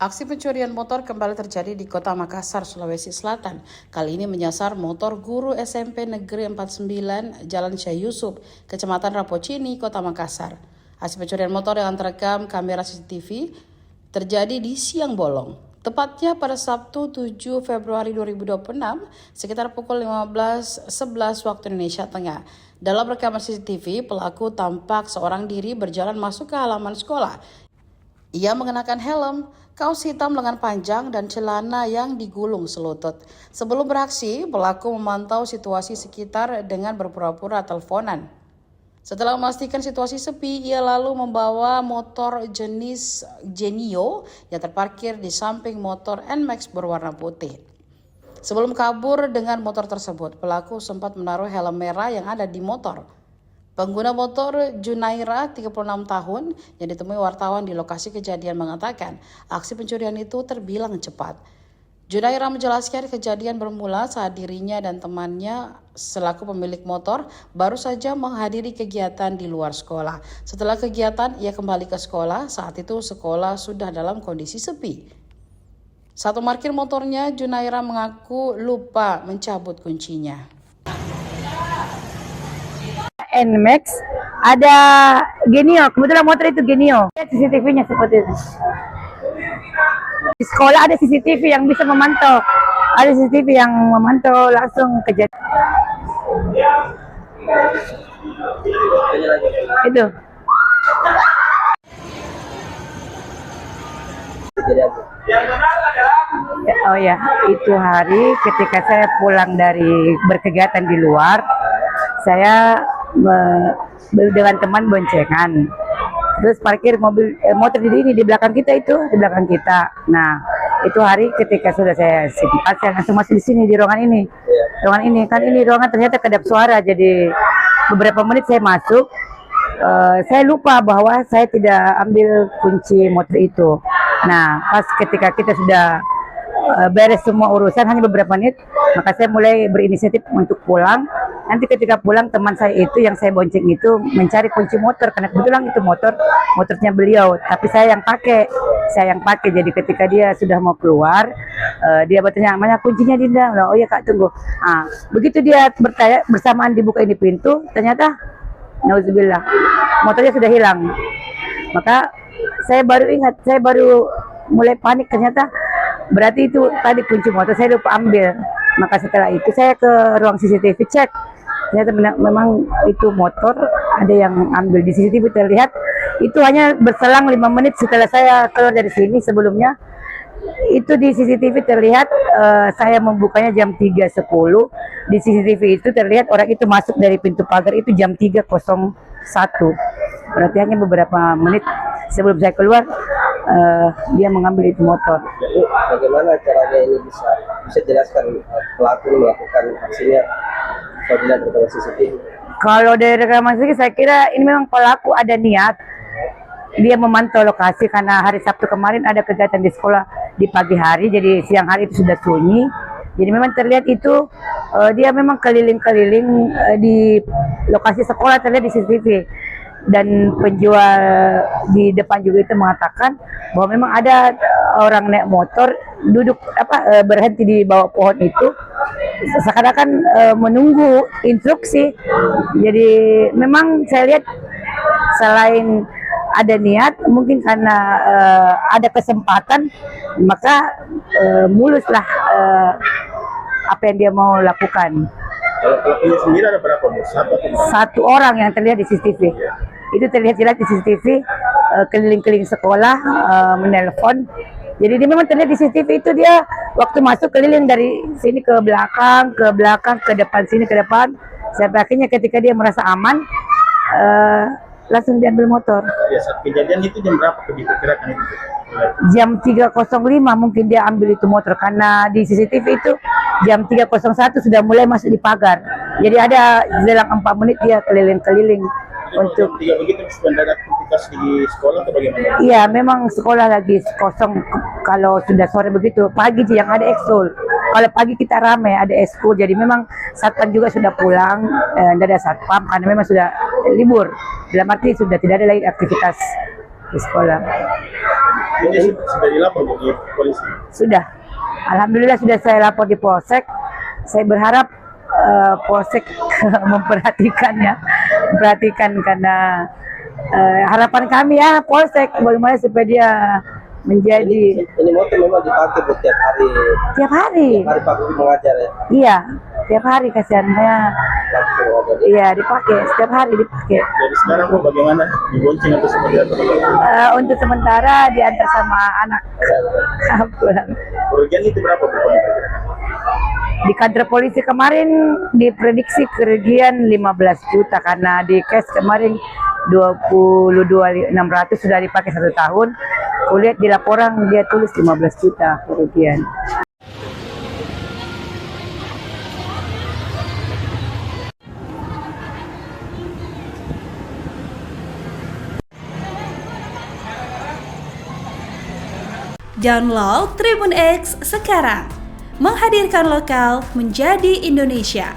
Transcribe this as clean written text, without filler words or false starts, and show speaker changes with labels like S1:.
S1: Aksi pencurian motor kembali terjadi di Kota Makassar, Sulawesi Selatan. Kali ini menyasar motor guru SMP Negeri 49 Jalan Syekh Yusuf, Kecamatan Rapocini, Kota Makassar. Aksi pencurian motor yang terekam kamera CCTV terjadi di siang bolong. Tepatnya pada Sabtu 7 Februari 2026 sekitar pukul 15.11 waktu Indonesia Tengah. Dalam rekaman CCTV, pelaku tampak seorang diri berjalan masuk ke halaman sekolah. Ia mengenakan helm, kaos hitam lengan panjang, dan celana yang digulung selutut. Sebelum beraksi, pelaku memantau situasi sekitar dengan berpura-pura teleponan. Setelah memastikan situasi sepi, ia lalu membawa motor jenis Genio yang terparkir di samping motor NMAX berwarna putih. Sebelum kabur dengan motor tersebut, pelaku sempat menaruh helm merah yang ada di motor. Pengguna motor Junaira, 36 tahun, yang ditemui wartawan di lokasi kejadian mengatakan aksi pencurian itu terbilang cepat. Junaira menjelaskan kejadian bermula saat dirinya dan temannya selaku pemilik motor baru saja menghadiri kegiatan di luar sekolah. Setelah kegiatan, ia kembali ke sekolah. Saat itu sekolah sudah dalam kondisi sepi. Saat memarkir motornya, Junaira mengaku lupa mencabut kuncinya.
S2: NMAX, ada Genio, kebetulan motor itu Genio. CCTV-nya seperti itu. Di sekolah ada CCTV yang bisa memantau. Ada CCTV yang memantau langsung kejadian. Itu. Oh ya, itu hari ketika saya pulang dari berkegiatan di luar, saya dengan teman boncengan, terus parkir motor di belakang kita di belakang kita. Nah, itu hari ketika sudah saya simpan, saya langsung masuk di sini di ruangan ini. Ruangan ini kan ruangan ternyata kedap suara, jadi beberapa menit saya masuk. Saya lupa bahwa saya tidak ambil kunci motor itu. Nah, pas ketika kita sudah beres semua urusan hanya beberapa menit, maka saya mulai berinisiatif untuk pulang. Nanti ketika pulang, teman saya itu yang saya bonceng itu mencari kunci motor, karena kebetulan itu motornya beliau, tapi saya yang pakai. Jadi ketika dia sudah mau keluar, dia bertanya, mana kuncinya Dinda? Oh iya Kak, tunggu. Begitu dia bertanya, bersamaan dibuka ini pintu, ternyata nauzubillah, motornya sudah hilang. Maka saya baru ingat, saya baru mulai panik, ternyata berarti itu tadi kunci motor saya lupa ambil. Maka setelah itu saya ke ruang CCTV cek, ternyata memang itu motor ada yang ambil. Di CCTV terlihat itu hanya berselang 5 menit setelah saya keluar dari sini. Sebelumnya itu di CCTV terlihat saya membukanya jam 3.10. Di CCTV itu terlihat orang itu masuk dari pintu pagar itu jam 3.01. Berarti hanya beberapa menit sebelum saya keluar dia mengambil itu motor.
S3: Jadi bagaimana caranya ini bisa jelaskan pelaku melakukan aksinya apabila rekaman CCTV?
S2: Kalau dari rekaman CCTV saya kira ini memang pelaku ada niat. Dia memantau lokasi karena hari Sabtu kemarin ada kegiatan di sekolah di pagi hari, jadi siang hari itu sudah sunyi. Jadi memang terlihat itu dia memang keliling-keliling di lokasi sekolah, terlihat di CCTV. Dan penjual di depan juga itu mengatakan bahwa memang ada orang naik motor duduk berhenti di bawah pohon itu seakan-akan menunggu instruksi. Jadi memang saya lihat selain ada niat, mungkin karena ada kesempatan, maka muluslah apa yang dia mau lakukan.
S3: Kalau pelakunya sendiri ada berapa?
S2: Satu orang yang terlihat di CCTV. Itu terlihat jelas di CCTV, keliling-keliling sekolah, menelpon. Jadi dia memang terlihat di CCTV itu dia waktu masuk keliling dari sini ke belakang, ke depan, sini ke depan. Sampai akhirnya ketika dia merasa aman, langsung diambil motor.
S3: Ya, saat kejadian itu jam berapa diperkirakan itu?
S2: Jam 3.05 mungkin dia ambil itu motor, karena di CCTV itu jam 3.01 sudah mulai masuk di pagar. Jadi ada selang 4 menit dia keliling-keliling. Untuk
S3: jam 3 begitu mendadak aktivitas di sekolah atau bagaimana?
S2: Iya, memang sekolah lagi kosong. Kalau sudah sore begitu, pagi yang ada ekskul. Kalau pagi kita ramai ada ekskul, jadi memang satpam juga sudah pulang, tidak ada satpam karena memang sudah libur. Dalam arti sudah tidak ada lagi aktivitas di sekolah.
S4: Ini sudah dilapor ke polisi?
S2: Sudah. Alhamdulillah sudah saya lapor di Polsek. Saya berharap Polsek memperhatikan karena harapan kami ya Polsek bagaimana supaya dia menjadi
S3: Ini motor memang dipakai buat tiap hari.
S2: tiap hari.
S3: Hari pakai mengajar ya.
S2: Iya, tiap hari kasihannya.
S3: Langsung ada.
S2: Iya dipakai, setiap hari dipakai.
S4: Jadi sekarang Bu bagaimana? Dibonceng atau seperti apa?
S2: Untuk sementara diantar sama anak pulang.
S4: Kerugian itu berapa Bu?
S2: Di kantor polisi kemarin diprediksi kerugian 15 juta karena di cash kemarin 22.600 sudah dipakai 1 tahun. Kulihat di laporan dia tulis 15 juta kerugian.
S5: Download Tribun X sekarang, menghadirkan lokal menjadi Indonesia.